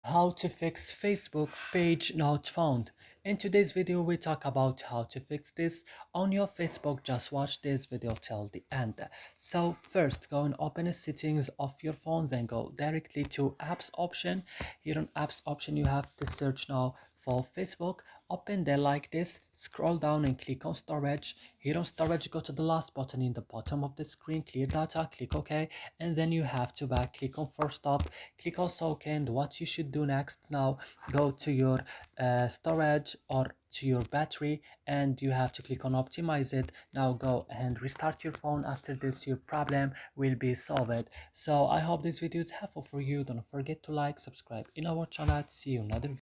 How to fix Facebook page not found. In today's video we talk about how to fix this on your Facebook. Just watch this video till the end. So first go and open the settings of your phone, then go directly to apps option. Here on apps option you have to search now for Facebook. Open there like this, scroll down and click on storage. Here on storage, go to the last button in the bottom of the screen, clear data, click OK, and then you have to back, click on force stop, click also OK. And what you should do next now, go to your storage or to your battery, and you have to click on optimize it. Now go and restart your phone. After this your problem will be solved. So I hope this video is helpful for you. Don't forget to like, subscribe in our channel. See you another video.